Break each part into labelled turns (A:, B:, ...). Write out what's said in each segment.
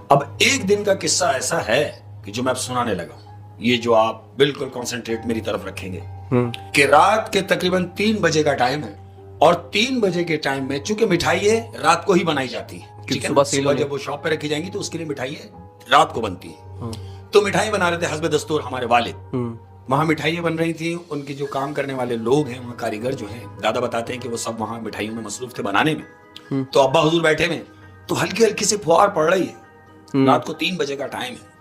A: अब एक दिन का किस्सा ऐसा है कि जो मैं अब सुनाने लगा हूं, ये जो आप बिल्कुल कंसंट्रेट मेरी तरफ रखेंगे कि रात के तकरीबन 3 बजे का टाइम है और 3 बजे के टाइम में चूंकि मिठाई है रात को ही बनाई जाती है, ठीक है, सुबह जब वो शॉप पे रखी जाएंगी तो उसके लिए मिठाई है रात को बनती है। तो मिठाई बना रहे थे हस्बे दस्तूर हमारे वालिद। वहां मिठाइयाँ बन रही थी, उनकी जो काम करने वाले लोग हैं, वहाँ कारीगर जो हैं, दादा बताते हैं कि वो सब वहाँ मिठाइयों में मसरूफ थे बनाने में। तो अब्बा हुजूर बैठे में तो हल्की हल्की से फुहार पड़ रही है, रात को 3 बजे का टाइम है।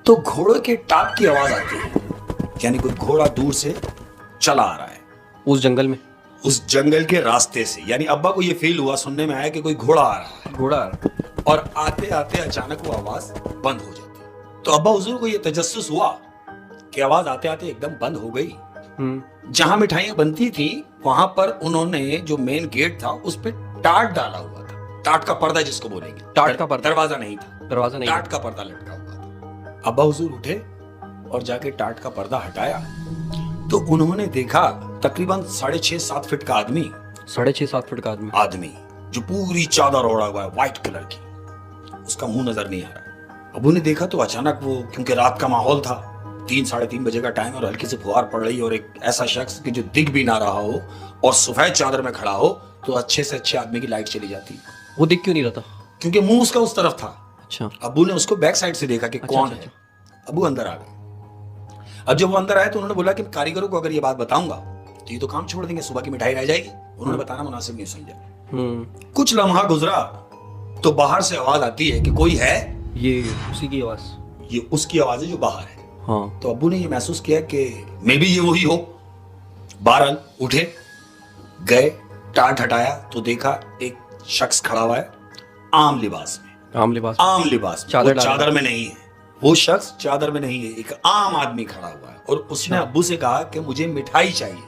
A: तो घोड़े के टाप की आवाज आती है, यानी कोई घोड़ा दूर से चला आ रहा है
B: उस जंगल में,
A: उस जंगल के रास्ते से। यानी अब्बा को ये फील हुआ, सुनने में आया कि कोई घोड़ा आ रहा है,
B: घोड़ा।
A: और आते आते अचानक वो आवाज बंद हो जाती है। तो अब्बा हुजूर को ये तजस्सुस हुआ कि आवाज आते आते एकदम बंद हो गई। जहां मिठाइयां बनती थी वहां पर उन्होंने जो मेन गेट था उस पे टाट डाला हुआ था, टाट का पर्दा जिसको बोलेंगे,
B: टाट का पर्दा,
A: दरवाजा नहीं था,
B: दरवाजा नहीं,
A: टाट का पर्दा लटका हुआ था। अब्बा हुजूर उठे और जाके टाट का पर्दा हटाया तो उन्होंने देखा तकरीबन 6.5-7 फीट का आदमी,
B: 6.5-7 फीट का
A: आदमी जो पूरी चादर ओढ़ा हुआ है व्हाइट कलर की, उसका मुंह नजर नहीं आ रहा। अबू ने देखा तो अचानक वो, क्योंकि रात का माहौल था, 3-3:30 बजे का टाइम और हल्की से फुहार पड़ रही और एक ऐसा शख्स कि जो दिख भी ना रहा हो और सफेद चादर में खड़ा हो, तो अच्छे से अच्छे आदमी की लाइट चली जाती।
B: वो दिख क्यों नहीं रहा था?
A: क्योंकि मुंह उसका उस तरफ था।
B: अच्छा।
A: अबू ने उसको बैक साइड से देखा कि कौन है। अबू अंदर आ गए। अब जब वो अंदर आए तो उन्होंने बोला कि कारीगरों को अगर ये बात बताऊंगा तो ये तो काम छोड़ देंगे, सुबह की मिठाई रह जाएगी। उन्होंने बताना मुनासिब नहीं समझा। कुछ लम्हा गुजरा तो बाहर से आवाज आती है कि कोई है।
B: ये उसी की आवाज,
A: ये उसकी आवाज है जो बाहर है।
B: हाँ।
A: तो अब्बू ने ये महसूस किया कि मे भी ये वही हो। बहरहाल उठे, गए, टाट हटाया तो देखा एक शख्स खड़ा हुआ है आम लिबास में।
B: आम लिबास,
A: आम लिबास में, चादर में नहीं है। वो शख्स चादर में नहीं है, एक आम आदमी खड़ा हुआ है और उसने अब्बू से कहा कि मुझे मिठाई चाहिए।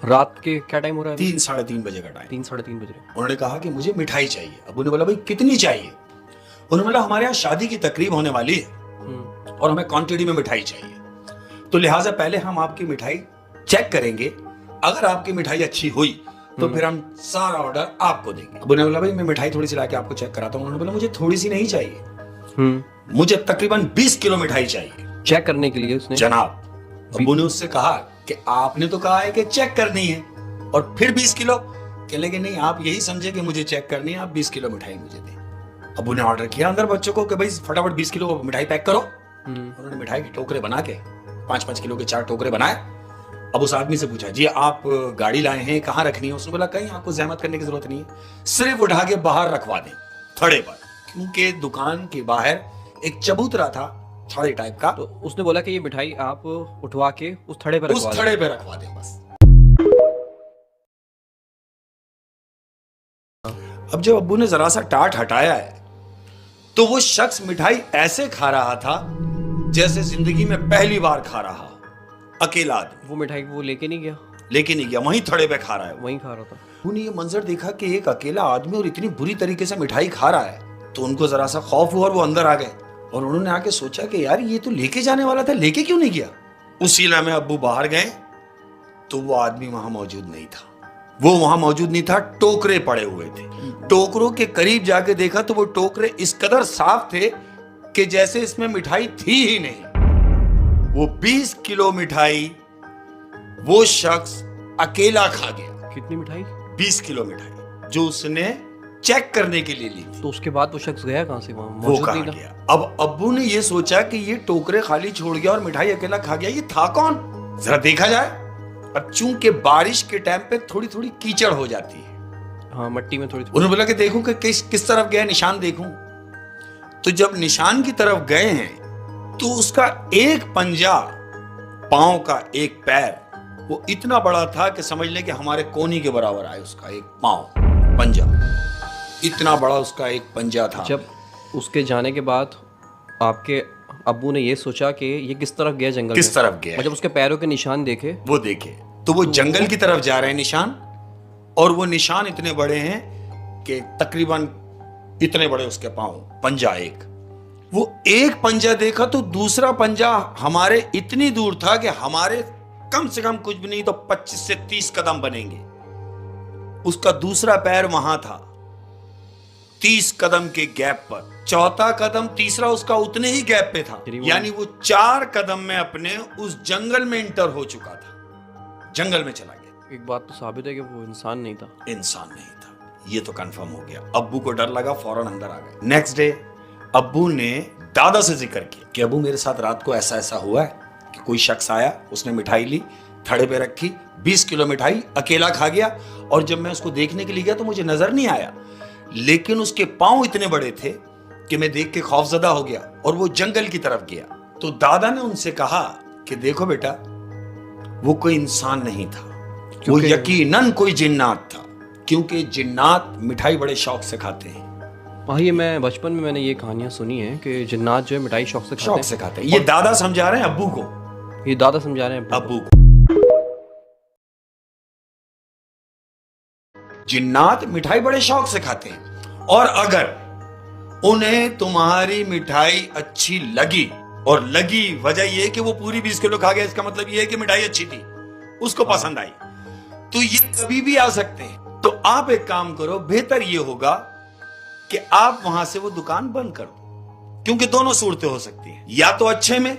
B: रात के क्या टाइम हो रहा है?
A: 3-3:30 बजे का टाइम।
B: 3-3:30 बजे।
A: उन्होंने कहा कि मुझे मिठाई चाहिए। अब्बू ने बोला भाई कितनी चाहिए? उन्होंने बोला हमारे यहाँ शादी की तकरीब होने वाली है और हमें क्वांटिटी में मिठाई चाहिए, तो लिहाजा पहले हम आपकी मिठाई चेक करेंगे, अगर आपकी मिठाई अच्छी हुई तो फिर हम सारा ऑर्डर आपको देंगे। अब्बू ने बोला भाई मैं मिठाई थोड़ी सी लाके आपको चेक कराता हूँ। उन्होंने बोला मुझे थोड़ी सी नहीं चाहिए, मुझे तकरीबन 20 किलो मिठाई चाहिए।
B: चेक करने के लिए उसने,
A: जनाब। अब्बू ने उससे कहा कि आपने तो कहा है कि चेक करनी है और फिर 20 किलो? कहने लगे नहीं, आप यही समझे कि मुझे चेक करनी है, आप 20 किलो मिठाई मुझे दें। अब्बू ने ऑर्डर किया अंदर बच्चों को कि भाई फटाफट 20 किलो मिठाई पैक करो। उन्होंने मिठाई के टोकरे बना के 5-5 किलो के 4 टोकरे बनाए। अब उस आदमी से पूछा जी आप गाड़ी लाए हैं, कहाँ रखनी है? उसने बोला कहीं आपको जहमत करने की जरूरत नहीं है, सिर्फ उठा के बाहर रखवा दें थड़े पर, क्योंकि दुकान के बाहर एक चबूतरा था थड़े टाइप का।
B: तो उसने बोला कि ये मिठाई आप उठवा के उस थड़े पर
A: रखवा दें बस। अब जब अब्बू ने जरा सा टाट हटाया है तो वो शख्स मिठाई ऐसे खा रहा था जैसे जिंदगी में पहली बार खा रहा, अकेला आदमी।
B: वो मिठाई वो लेके नहीं गया,
A: वहीं थड़े पे खा रहा है,
B: वहीं खा रहा था।
A: उन्होंने ये मंजर देखा कि एक अकेला आदमी और इतनी बुरी तरीके से मिठाई खा रहा है, तो उनको जरा सा खौफ हुआ और वो अंदर आ गए और उन्होंने आके सोचा कि यार ये तो लेके जाने वाला था, लेके क्यों नहीं गया? उसी लम्हे अब्बू बाहर गए तो वो आदमी वहां मौजूद नहीं था। टोकरे पड़े हुए थे। टोकरों के करीब जाके देखा तो वो टोकरे इस कदर साफ थे कि जैसे इसमें मिठाई थी ही नहीं। वो 20 किलो मिठाई वो शख्स अकेला खा गया।
B: कितनी मिठाई?
A: 20 किलो मिठाई जो उसने चेक करने के लिए ली थी।
B: तो उसके बाद वो शख्स गया कहां से? वहां
A: वो कहां गया? अब अब्बू ने ये सोचा कि ये टोकरे खाली छोड़ गया और मिठाई अकेला खा गया, ये था कौन? जरा देखा जाए। अब चूंकि बारिश के टाइम पे थोड़ी थोड़ी कीचड़ हो जाती है,
B: हाँ, मट्टी में थोड़ी।
A: उन्होंने बोला कि देखूं कि किस तरफ गया, निशान देखूं। तो जब निशान की तरफ गए हैं तो उसका एक पंजा, पांव का एक पैर, वो इतना बड़ा था कि समझ लें कि हमारे कोनी के बराबर आए उसका एक पांव, पंजा इतना बड़ा उसका एक पंजा था।
B: जब उसके जाने के बाद आपके अब्बू ने ये सोचा कि ये किस तरफ गया, जंगल
A: किस तरफ गया,
B: जब उसके पैरों के निशान देखे,
A: वो देखे तो वो जंगल की तरफ जा रहे हैं निशान, और वो निशान इतने बड़े हैं कि तकरीबन इतने बड़े उसके पांव, पंजा एक। वो एक पंजा देखा तो दूसरा पंजा हमारे इतनी दूर था कि हमारे कम से कम कुछ भी नहीं तो 25 से 30 कदम बनेंगे। उसका दूसरा पैर वहां था, 30 कदम के गैप पर, चौथा कदम तीसरा उसका उतने ही गैप पे था, यानी वो 4 कदम में अपने उस जंगल में इंटर हो चुका था, जंगल में चला गया।
B: एक बात तो साबित है कि वो इंसान नहीं था।
A: इंसान नहीं था, ये तो कंफर्म हो गया। अब्बू को डर लगा, फौरन अंदर आ गए। नेक्स्ट डे अब्बू ने दादा से जिक्र किया कि अब्बू मेरे साथ रात को ऐसा ऐसा हुआ है कि कोई शख्स आया, उसने मिठाई ली, थड़े पे रखी, 20 किलो मिठाई अकेला खा गया, और जब मैं उसको देखने के लिए गया तो मुझे नजर नहीं आया, लेकिन उसके पांव इतने बड़े थे कि मैं देख के खौफजदा हो गया और वो जंगल की तरफ गया। तो दादा ने उनसे कहा कि देखो बेटा, वो कोई इंसान नहीं था, वो यकीनन कोई जिन्नात था, क्योंकि जिन्नात मिठाई बड़े शौक से खाते हैं।
B: हाँ, ये मैं बचपन में मैंने ये कहानियां सुनी है कि जिन्नात जो है मिठाई शौक से खाते हैं।
A: ये दादा समझा रहे हैं अब्बू को,
B: ये दादा समझा रहे हैं
A: अब्बू को। जिन्नात मिठाई बड़े शौक से खाते हैं, और अगर उन्हें तुम्हारी मिठाई अच्छी लगी, और लगी वजह यह कि वो पूरी 20 किलो खा गया, इसका मतलब यह है कि मिठाई अच्छी थी, उसको पसंद आई, तो ये कभी भी आ सकते हैं। तो आप एक काम करो, बेहतर ये होगा कि आप वहां से वो दुकान बंद कर दो, क्योंकि दोनों सूरतें हो सकती हैं, या तो अच्छे में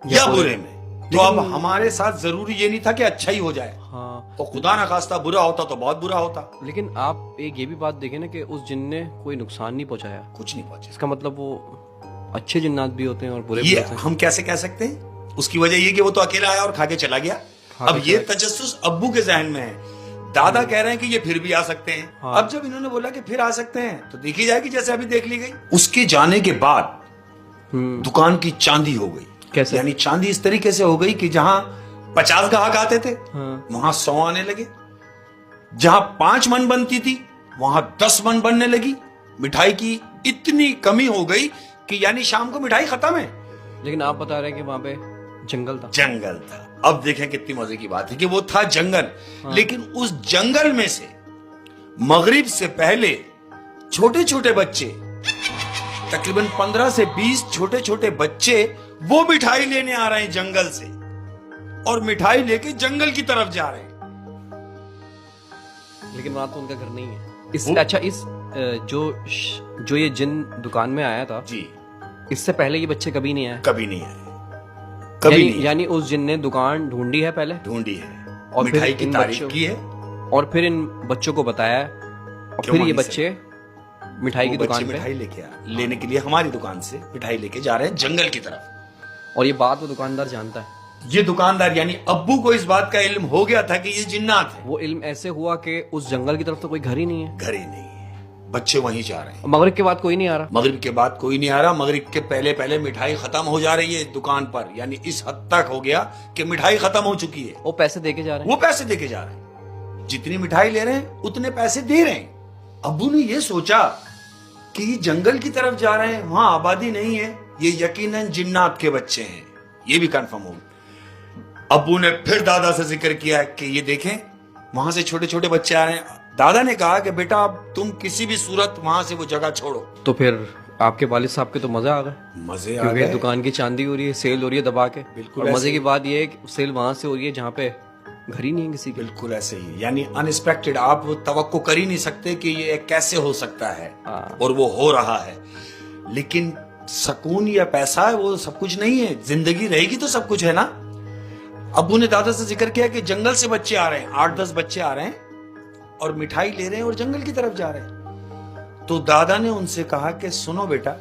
A: या बुरे में। तो अब हमारे साथ जरूरी ये नहीं था कि अच्छा ही हो जाए,
B: हाँ,
A: तो खुदा ना खास्ता बुरा होता तो बहुत बुरा होता।
B: लेकिन आप एक ये भी बात देखें ना कि उस जिन ने कोई नुकसान नहीं पहुंचाया,
A: कुछ नहीं पहुंचा।
B: इसका मतलब वो अच्छे जिन्नात भी होते हैं और बुरे भी
A: ये
B: होते हैं।
A: हम कैसे कह सकते हैं? उसकी वजह ये कि वो तो अकेला आया और खा के चला गया। अब ये तजस्सुस अब्बू के जहन में है, दादा कह रहे हैं कि ये फिर भी आ सकते हैं।
B: हाँ।
A: अब जब इन्होंने बोला कि फिर आ सकते हैं, तो देखी जाएगी, जैसे अभी देख ली गई। उसके जाने के बाद दुकान की चांदी हो गई।
B: कैसे?
A: यानी चांदी इस तरीके से हो गई कि जहां 50 ग्राहक आते थे,
B: हाँ।
A: वहां 100 आने लगे, जहां 5 मन बनती थी वहां 10 मन बनने लगी। मिठाई की इतनी कमी हो गई कि यानी शाम को मिठाई खत्म है।
B: लेकिन आप बता रहे हैं कि वहां पे जंगल था।
A: जंगल था। अब देखें कितनी मजे की बात है कि वो था जंगल, लेकिन उस जंगल में से मगरिब से पहले छोटे छोटे बच्चे, तकरीबन 15 से 20 छोटे छोटे बच्चे, वो मिठाई लेने आ रहे हैं जंगल से, और मिठाई लेके जंगल की तरफ जा रहे हैं।
B: लेकिन वहां तो उनका घर नहीं है। अच्छा, जो ये जिन दुकान में आया था
A: जी,
B: इससे पहले ये बच्चे कभी नहीं आए?
A: कभी नहीं आए, कभी नहीं।
B: यानी उस जिन ने दुकान ढूंढी है पहले,
A: ढूंढी है,
B: और
A: मिठाई
B: फिर
A: की
B: इन
A: तारीफ
B: बच्चों
A: की है,
B: और फिर इन बच्चों को बताया, और फिर ये बच्चे मिठाई की दुकान पे
A: मिठाई लेने के लिए हमारी दुकान से मिठाई लेके जा रहे हैं जंगल की तरफ।
B: और ये बात वो दुकानदार जानता है।
A: ये दुकानदार यानी अब्बू को इस बात का इल्म हो गया था कि ये जिन्नात है।
B: वो इल्म ऐसे हुआ कि उस जंगल की तरफ तो कोई घर ही नहीं है,
A: घर ही नहीं है, बच्चे वहीं जा रहे हैं।
B: मगरिब के बाद कोई नहीं आ रहा।
A: मगरिब के बाद कोई नहीं आ रहा, मगरिब के पहले पहले मिठाई खत्म हो जा रही है दुकान पर, यानी इस हद तक हो गया कि मिठाई खत्म हो चुकी है।
B: वो पैसे देके जा रहे हैं,
A: वो पैसे देके जा रहे हैं, जितनी मिठाई ले रहे हैं उतने पैसे दे रहे हैं। अब्बू ने ये सोचा कि ये जंगल की तरफ जा रहे हैं, वहां आबादी नहीं है, ये यकीनन जिन्नात के बच्चे हैं, ये भी कंफर्म हो। अब्बू ने फिर दादा से जिक्र किया कि ये देखें वहां से छोटे छोटे बच्चे आ रहे हैं। दादा ने कहा कि बेटा अब तुम किसी भी सूरत वहां से वो जगह छोड़ो।
B: तो फिर आपके वालिद साहब के तो मजे आ गए,
A: मजे आ
B: क्योंकि
A: गए,
B: दुकान की चांदी हो रही है, सेल हो रही है दबा के।
A: बिल्कुल
B: और मजे की बात ये है कि सेल वहां से हो रही है जहाँ पे घर ही नहीं है किसी के।
A: बिल्कुल ऐसे ही, यानी अनएक्सपेक्टेड, आप तवक्को कर ही नहीं सकते कि ये कैसे हो सकता है, और वो हो रहा है। लेकिन सुकून या पैसा है वो सब कुछ नहीं है, जिंदगी रहेगी तो सब कुछ है ना। अब्बू ने दादा से जिक्र किया कि जंगल से बच्चे आ रहे हैं, 8-10 बच्चे आ रहे हैं और मिठाई ले रहे हैं और जंगल की तरफ जा रहे हैं। तो दादा ने उनसे कहा कि सुनो बेटा,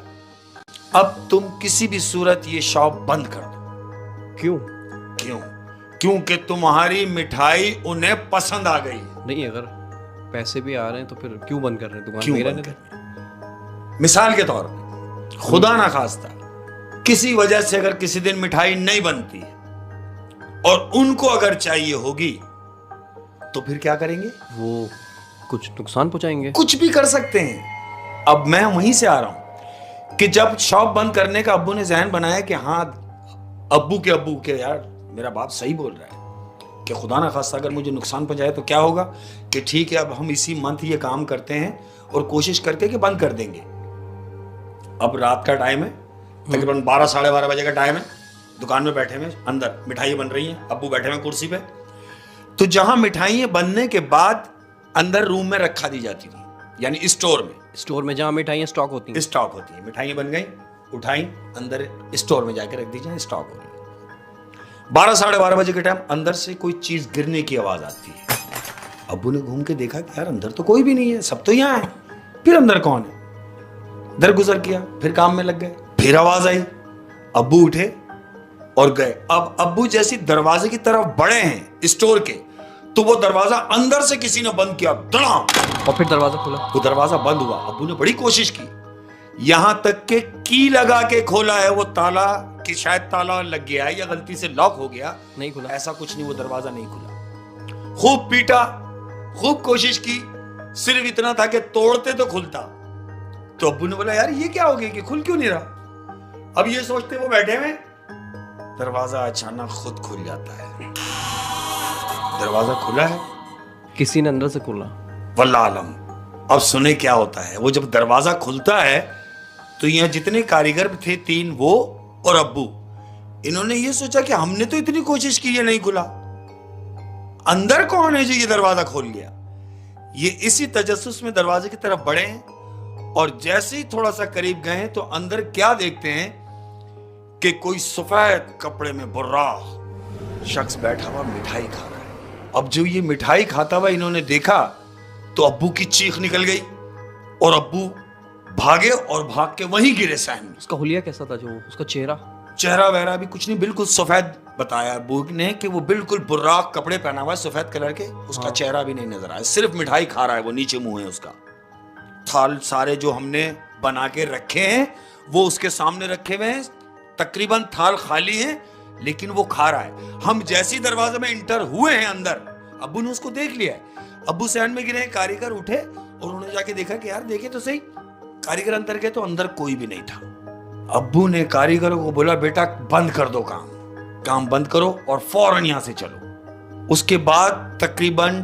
A: अब तुम किसी भी सूरत ये शॉप बंद कर दो।
B: क्यों?
A: क्यों? क्योंकि तुम्हारी मिठाई उन्हें पसंद आ गई।
B: नहीं, अगर पैसे भी आ रहे हैं तो फिर क्यों बंद कर रहे हैं दुकान?
A: क्यों
B: मेरा
A: बंद
B: नहीं
A: कर? मिसाल के तौर पर, खुदा ना खास्ता किसी वजह से अगर किसी दिन मिठाई नहीं बनती है और उनको अगर चाहिए होगी, तो फिर क्या करेंगे?
B: वो कुछ नुकसान पहुंचाएंगे,
A: कुछ भी कर सकते हैं। अब मैं वहीं से आ रहा हूं कि जब शॉप बंद करने का अब्बू ने जहन बनाया कि हाँ, अब्बू के यार मेरा बाप सही बोल रहा है कि खुदा ना खास्ता अगर मुझे नुकसान पहुंचाए तो क्या होगा, कि ठीक है अब हम इसी मंथ ये काम करते हैं और कोशिश करके कि बंद कर देंगे। अब रात का टाइम है, तकरीबन 12 साढ़े 12 बजे का टाइम है, दुकान में बैठे हुए, अंदर मिठाइयाँ बन रही हैं, अब्बू बैठे हुए कुर्सी पे। तो जहां मिठाइयाँ बनने के बाद अंदर रूम में रखा दी जाती थी, यानी स्टोर में।
B: स्टोर में जहाँ मिठाइयाँ स्टॉक होती हैं।
A: स्टॉक होती है, मिठाइयाँ बन गई, उठाई, अंदर स्टोर में जाके रख दीजिए, स्टॉक हो रही। 12 साढ़े 12 बजे के टाइम अंदर से कोई चीज गिरने की आवाज आती है। अब्बू ने घूम के देखा कि यार अंदर तो कोई भी नहीं है, सब तो यहाँ है, फिर अंदर कौन है? दर गुजर किया, फिर काम में लग गए, फिर आवाज आई, अब्बू उठे और गए। अब अब्बू जैसी दरवाजे की तरफ बढ़े हैं स्टोर के, तो वो दरवाजा अंदर से किसी ने बंद किया, धड़ाम,
B: और फिर दरवाजा खुला।
A: वो दरवाजा बंद हुआ। अब्बू ने बड़ी कोशिश की, यहां तक के की लगा के खोला है वो ताला, कि शायद ताला लग गया है या गलती से लॉक हो गया,
B: नहीं खुला।
A: ऐसा कुछ नहीं, वो दरवाजा नहीं खुला। खूब पीटा, खूब कोशिश की, सिर्फ इतना था कि तोड़ते तो खुलता। तो अब्बू ने बोला यार ये क्या हो गया कि खुल क्यों नहीं रहा? अब ये सोचते वो बैठे हुए, दरवाजा अचानक खुद खुल जाता है। दरवाजा खुला है,
B: किसी ने अंदर से खोला।
A: वल्लाह आलम। अब सुने क्या होता है। वो जब दरवाजा खुलता है तो यहाँ जितने कारीगर थे 3, वो और अब्बू, इन्होंने ये सोचा कि हमने तो इतनी कोशिश की, ये नहीं खुला, अंदर कौन है जो ये दरवाजा खोल गया? ये इसी तजस्सुस में दरवाजे की तरफ बढ़े हैं और जैसे ही थोड़ा सा करीब गए हैं तो अंदर क्या देखते हैं कि कोई सफेद कपड़े में बुर्राक शख्स बैठा हुआ मिठाई खा रहा है। अब जो ये मिठाई खाता हुआ इन्होंने देखा तो अब्बू की चीख निकल गई और अब्बू भागे और भाग के वहीं गिरे सहन में।
B: उसका हुलिया कैसा था, जो उसका
A: चेहरा वगैरह भी कुछ नहीं, बिल्कुल सफेद बताया अब्बू ने कि वो बिल्कुल बुर्राक कपड़े पहना हुआ है सफेद कलर के, उसका चेहरा भी नहीं नजर आया, सिर्फ मिठाई खा रहा है वो, नीचे मुंह है उसका। थाल सारे जो हमने बना के रखे हैं वो उसके सामने रखे हुए हैं, तकरीबन थाल खाली है लेकिन वो खा रहा है। हम जैसी दरवाजे में इंटर हुए हैं अंदर, अब्बू ने उसको देख लिया है। अब्बू सहन में गिरे, कारीगर उठे और उन्होंने जाके देखा कि यार देखे तो सही। कारीगर अंदर गए तो अंदर कोई भी नहीं था। अब्बू ने कारीगरों को बोला बेटा बंद कर दो काम बंद करो और फौरन यहां से चलो। उसके बाद तकरीबन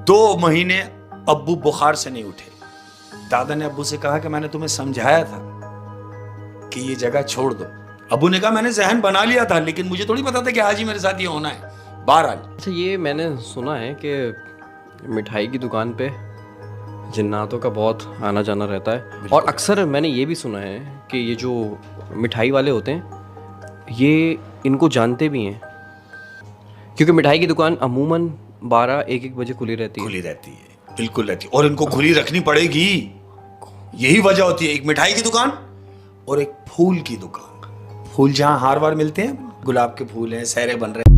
A: 2 महीने अब्बू बुखार से नहीं उठे। दादा ने अब्बू से कहा कि मैंने तुम्हें समझाया था कि ये जगह छोड़ दो। अब्बू ने कहा मैंने जहन बना लिया था लेकिन मुझे थोड़ी पता था कि आज ही मेरे साथ ये होना है। बहरहाल
B: अच्छा, ये मैंने सुना है कि मिठाई की दुकान पे जिन्नातों का बहुत आना जाना रहता है, और अक्सर मैंने ये भी सुना है कि ये जो मिठाई वाले होते हैं ये इनको जानते भी हैं, क्योंकि मिठाई की दुकान अमूमन 12-1 बजे खुली रहती है।
A: बिल्कुल रहती है और इनको खुली रखनी पड़ेगी। यही वजह होती है, एक मिठाई की दुकान और एक फूल की दुकान। फूल जहाँ हार वार मिलते हैं, गुलाब के फूल हैं, सहरे बन रहे हैं।